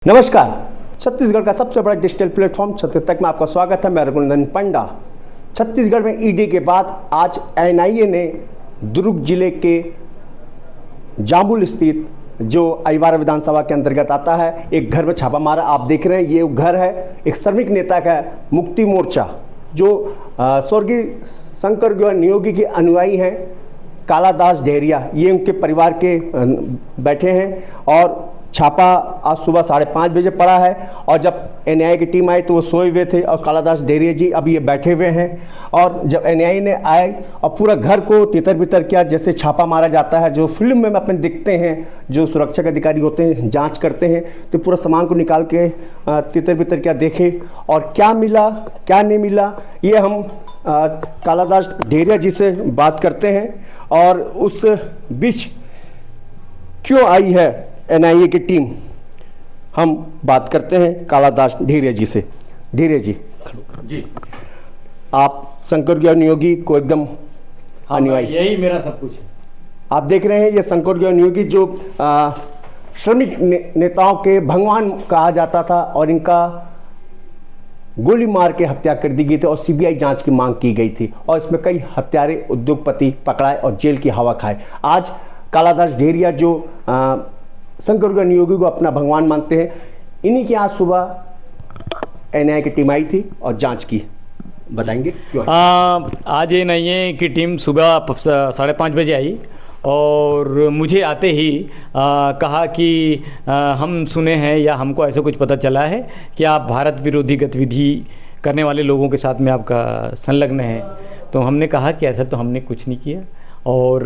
नमस्कार। छत्तीसगढ़ का सबसे बड़ा डिजिटल प्लेटफॉर्म छत्तीस तक में आपका स्वागत है। मैं रघुनंदन पंडा। छत्तीसगढ़ में ईडी के बाद आज एनआईए ने दुर्ग जिले के जामुल स्थित जो अहिवारा विधानसभा के अंतर्गत आता है एक घर में छापा मारा। आप देख रहे हैं ये घर है एक श्रमिक नेता का मुक्ति मोर्चा जो स्वर्गीय शंकर गौर नियोगी के अनुयायी हैं। कालादास डेहरिया ये उनके परिवार के बैठे हैं और छापा आज सुबह 5:30 बजे पड़ा है। और जब एनआईए की टीम आई तो वो सोए हुए थे और कालादास डेहरिया जी अभी ये बैठे हुए हैं। और जब एनआईए ने आए और पूरा घर को तितर बितर किया जैसे छापा मारा जाता है, जो फिल्म में अपने दिखते हैं, जो सुरक्षा के अधिकारी होते हैं जांच करते हैं तो पूरा सामान को निकाल के तितर बितर किया, देखे और क्या मिला क्या नहीं मिला ये हम कालादास डेहरिया जी से बात करते हैं। और उस बीच क्यों आई है एनआईए की टीम, हम बात करते हैं कालादास डेहरिया जी से। डेहरिया जी, आप शंकर गौर नियोगी को एकदम अनुयायी, यही मेरा सब कुछ है। आप देख रहे हैं ये शंकर गौर नियोगी जो श्रमिक नेताओं के भगवान कहा जाता था और इनका गोली मार के हत्या कर दी गई थी और सीबीआई जांच की मांग की गई थी और इसमें कई हत्यारे उद्योगपति पकड़ाए और जेल की हवा खाए। आज कालादास डेहरिया जो शंकर गौर नियोगी को अपना भगवान मानते हैं, इन्हीं की आज सुबह एनआईए की टीम आई थी और जांच की। बताएंगे क्यों? आज एनआईए की टीम सुबह 5:30 बजे आई और मुझे आते ही कहा कि हम सुने हैं या हमको ऐसा कुछ पता चला है कि आप भारत विरोधी गतिविधि करने वाले लोगों के साथ में आपका संलग्न है। तो हमने कहा कि ऐसा तो हमने कुछ नहीं किया और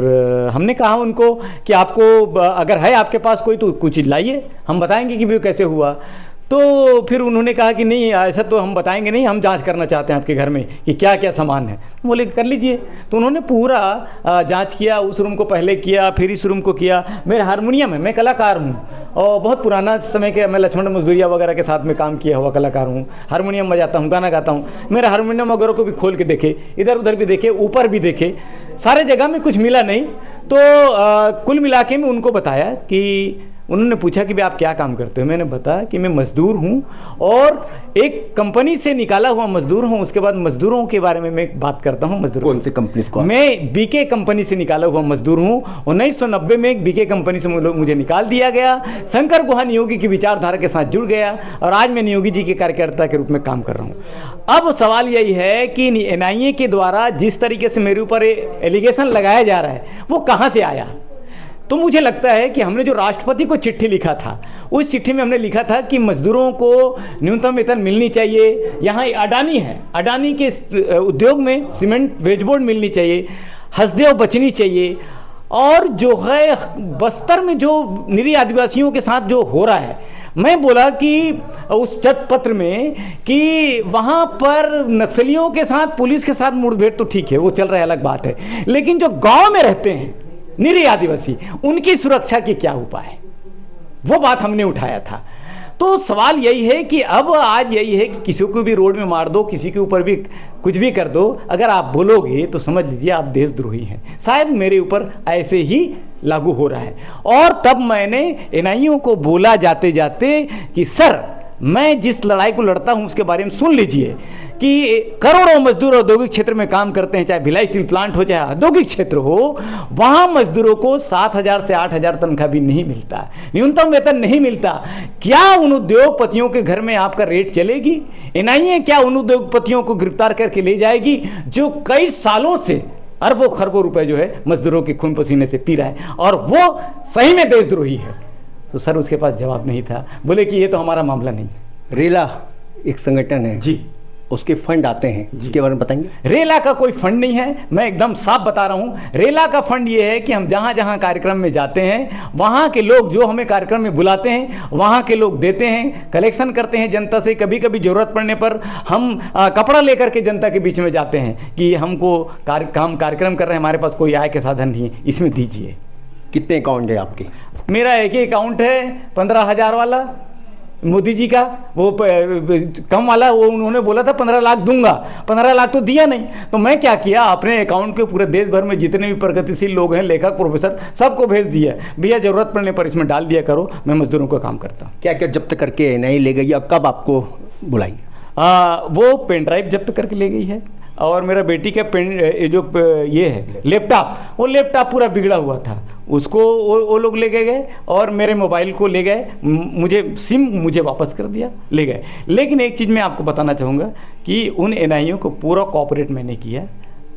हमने कहा उनको कि आपको अगर है आपके पास कोई तो कुछ लाइए, हम बताएंगे कि वो कैसे हुआ। तो फिर उन्होंने कहा कि नहीं ऐसा तो हम बताएंगे नहीं, हम जांच करना चाहते हैं आपके घर में कि क्या क्या सामान है। बोले कर लीजिए। तो उन्होंने पूरा जांच किया, उस रूम को पहले किया फिर इस रूम को किया। मेरा हारमोनियम है, मैं कलाकार हूँ और बहुत पुराना समय के मैं लक्ष्मण मजदूरिया वगैरह के साथ में काम किया हुआ कलाकार हूँ। हारमोनियम बजाता हूँ, गाना गाता हूँ। मेरा हारमोनियम वगैरह को भी खोल के देखे, इधर उधर भी देखे, ऊपर भी देखे, सारे जगह में कुछ मिला नहीं। तो कुल मिला के मैं उनको बताया कि उन्होंने पूछा कि भाई आप क्या काम करते हो। मैंने बताया कि मैं मज़दूर हूँ और एक कंपनी से निकाला हुआ मज़दूर हूँ। उसके बाद मज़दूरों के बारे में मैं बात करता हूँ। मज़दूर कौन सी कंपनी को? मैं बीके कंपनी से निकाला हुआ मज़दूर हूँ। 1990 में एक बीके कंपनी से मुझे निकाल दिया गया, शंकर गुहा नियोगी की विचारधारा के साथ जुड़ गया और आज मैं नियोगी जी के कार्यकर्ता के रूप में काम कर रहा हूँ। अब सवाल यही है कि एनआईए के द्वारा जिस तरीके से मेरे ऊपर एलिगेशन लगाया जा रहा है वो कहाँ से आया। तो मुझे लगता है कि हमने जो राष्ट्रपति को चिट्ठी लिखा था उस चिट्ठी में हमने लिखा था कि मजदूरों को न्यूनतम वेतन मिलनी चाहिए। यहाँ अडानी है, अडानी के उद्योग में सीमेंट वेजबोर्ड मिलनी चाहिए, हसदेव बचनी चाहिए। और जो है बस्तर में जो निरीह आदिवासियों के साथ जो हो रहा है, मैं बोला कि उस पत्र में कि वहाँ पर नक्सलियों के साथ पुलिस के साथ मुठभेड़ तो ठीक है, वो चल रहा है, अलग बात है, लेकिन जो गाँव में रहते हैं निरीह आदिवासी उनकी सुरक्षा के क्या उपाय है, वो बात हमने उठाया था। तो सवाल यही है कि अब आज यही है कि किसी को भी रोड में मार दो, किसी के ऊपर भी कुछ भी कर दो, अगर आप बोलोगे तो समझ लीजिए आप देशद्रोही हैं। शायद मेरे ऊपर ऐसे ही लागू हो रहा है। और तब मैंने एनआईए को बोला जाते जाते कि सर मैं जिस लड़ाई को लड़ता हूं उसके बारे में सुन लीजिए कि करोड़ों मजदूर औद्योगिक क्षेत्र में काम करते हैं, चाहे भिलाई स्टील प्लांट हो चाहे औद्योगिक क्षेत्र हो, वहां मजदूरों को 7,000 से 8,000 तनख्वाह भी नहीं मिलता, न्यूनतम वेतन नहीं मिलता। क्या उन उद्योगपतियों के घर में आपका रेट चलेगी? एनआईए क्या उन उद्योगपतियों को गिरफ्तार करके ले जाएगी जो कई सालों से अरबों खरबों रुपए जो है मजदूरों के खून पसीने से पी रहा है और वो सही में देशद्रोही है? तो सर उसके पास जवाब नहीं था। बोले कि ये तो हमारा मामला नहीं है। रेला एक संगठन है जी, उसके फंड आते हैं जिसके बारे में बताएंगे। रेला का कोई फंड नहीं है, मैं एकदम साफ बता रहा हूँ। रेला का फंड ये है कि हम जहाँ जहाँ कार्यक्रम में जाते हैं वहाँ के लोग जो हमें कार्यक्रम में बुलाते हैं वहाँ के लोग देते हैं, कलेक्शन करते हैं जनता से। कभी कभी ज़रूरत पड़ने पर हम कपड़ा लेकर के जनता के बीच में जाते हैं कि हमको कार्यक्रम कर रहे हैं, हमारे पास कोई आय के साधन नहीं है, इसमें दीजिए। कितने अकाउंट है आपके? मेरा एक ही अकाउंट है 15,000 वाला, मोदी जी का वो कम वाला, वो उन्होंने बोला था 15 लाख दूंगा, 15 लाख तो दिया नहीं। तो मैं क्या किया, अपने अकाउंट के पूरे देश भर में जितने भी प्रगतिशील लोग हैं, लेखक प्रोफेसर, सबको भेज दिया, भैया ज़रूरत पड़ने पर इसमें डाल दिया करो, मैं मजदूरों का काम करता हूँ। क्या क्या जब्त करके एनआईए ले गई और कब आपको बुलाई? वो पेन ड्राइव जब्त करके ले गई है, और मेरा बेटी का ये है लैपटॉप, वो लैपटॉप पूरा बिगड़ा हुआ था, उसको वो लोग ले गए, और मेरे मोबाइल को ले गए, मुझे सिम मुझे वापस कर दिया, ले गए। लेकिन एक चीज़ मैं आपको बताना चाहूँगा कि उन एनआईओ को पूरा कॉपरेट मैंने किया,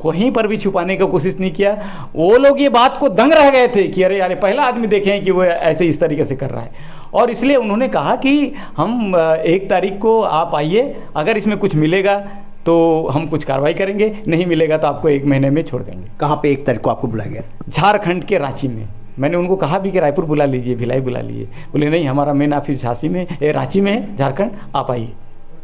कहीं पर भी छुपाने का कोशिश नहीं किया। वो लोग ये बात को दंग रह गए थे कि अरे यार पहला आदमी देखे हैं कि वो ऐसे इस तरीके से कर रहा है, और इसलिए उन्होंने कहा कि हम 1 तारीख को आप आइए, अगर इसमें कुछ मिलेगा तो हम कुछ कार्रवाई करेंगे, नहीं मिलेगा तो आपको 1 महीने में छोड़ देंगे। कहाँ पे 1 तारीख को आपको बुलाया गया? झारखंड के रांची में। मैंने उनको कहा भी कि रायपुर बुला लीजिए, भिलाई बुला लीजिए, बोले नहीं हमारा मेन ऑफिस रांची में है, झारखंड, आप आइए।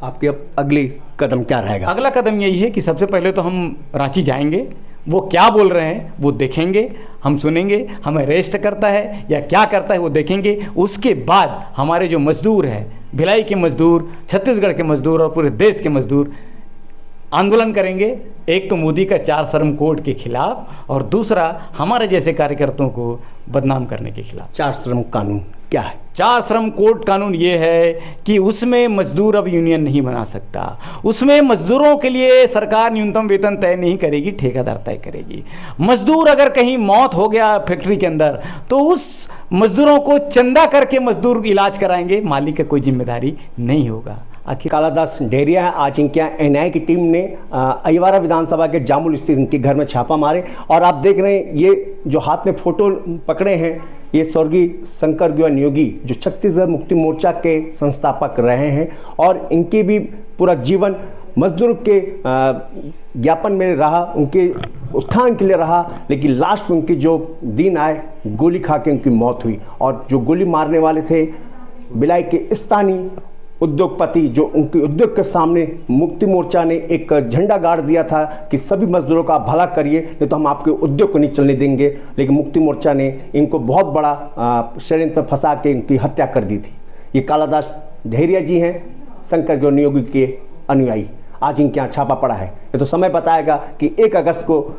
आपके अब अगली कदम क्या रहेगा? अगला कदम यही है कि सबसे पहले तो हम रांची जाएंगे, वो क्या बोल रहे हैं वो देखेंगे, हम सुनेंगे, हमें अरेस्ट करता है या क्या करता है वो देखेंगे। उसके बाद हमारे जो मजदूर हैं, भिलाई के मजदूर, छत्तीसगढ़ के मजदूर और पूरे देश के मजदूर आंदोलन करेंगे। एक तो मोदी का 4 श्रम कोड के खिलाफ, और दूसरा हमारे जैसे कार्यकर्ताओं को बदनाम करने के खिलाफ। 4 श्रम कानून क्या है? 4 श्रम कोड कानून ये है कि उसमें मजदूर अब यूनियन नहीं बना सकता, उसमें मजदूरों के लिए सरकार न्यूनतम वेतन तय नहीं करेगी, ठेकेदार तय करेगी। मजदूर अगर कहीं मौत हो गया फैक्ट्री के अंदर तो उस मजदूरों को चंदा करके मजदूर इलाज कराएंगे, मालिक का कोई जिम्मेदारी नहीं होगा। आखिर कालादास ढेरिया है, आज इनके यहाँ एनआईए की टीम ने अहिवारा विधानसभा के जामुल स्थित इनके घर में छापा मारे, और आप देख रहे हैं ये जो हाथ में फोटो पकड़े हैं, ये स्वर्गीय शंकर गुहा नियोगी जो छत्तीसगढ़ मुक्ति मोर्चा के संस्थापक रहे हैं, और इनके भी पूरा जीवन मजदूर के ज्ञापन में रहा, उनके उत्थान के लिए रहा। लेकिन लास्ट में उनकी जो दिन आए, गोली खा के उनकी मौत हुई, और जो गोली मारने वाले थे भिलाई के स्थानीय उद्योगपति, जो उनके उद्योग के सामने मुक्ति मोर्चा ने एक झंडा गाड़ दिया था कि सभी मजदूरों का भला करिए, नहीं तो हम आपके उद्योग को नहीं चलने देंगे। लेकिन मुक्ति मोर्चा ने इनको बहुत बड़ा षड्यंत्र में फंसा के इनकी हत्या कर दी थी। ये कालादास ढेरिया जी हैं, शंकर गुहा नियोगी के अनुयायी। आज इनके यहाँ छापा पड़ा है। ये तो समय बताएगा कि 1 अगस्त को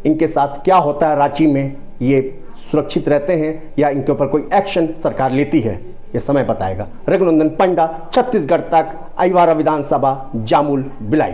इनके साथ क्या होता है, रांची में ये सुरक्षित रहते हैं या इनके ऊपर कोई एक्शन सरकार लेती है, ये समय बताएगा। रघुनंदन पंडा, छत्तीसगढ़ तक, अहिवारा विधानसभा, जामुल, भिलाई।